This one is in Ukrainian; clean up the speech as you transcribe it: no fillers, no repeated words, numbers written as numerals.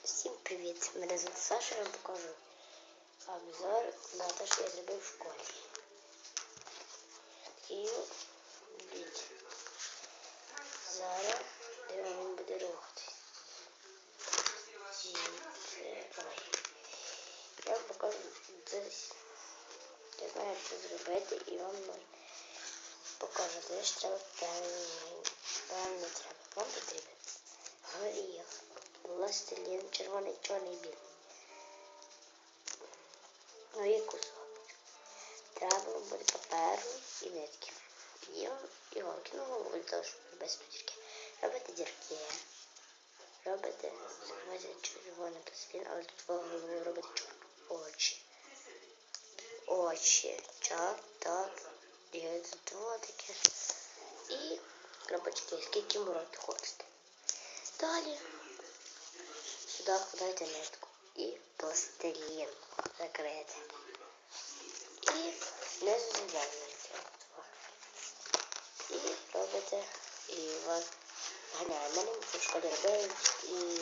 Всім привіт! Мене звати Саша, я вам покажу обзор на те, що я зробив в школі. І дивіться, зараз він буде рухатись. Я вам покажу десь. Я знаю, як це зробити, і вам покажу, де ж треба певно треба. Вам потрібен горіх, пластилін, червоний, чорний, білий. Ну і кусок. Треба буде паперу і нитки. І іголки, ну для щоб без дірки. Робите дірки. Робите, закривайте червоний пластилін, але тут голову робите чорні очі. Очі, так, і тут таке. І крапочки, скільки мороки хочете. Далі сюди вкладаєте нитку і пластилін закриєте. І не зв'язуєте. І робите, і вас ганяє. Мене це в школі робили, і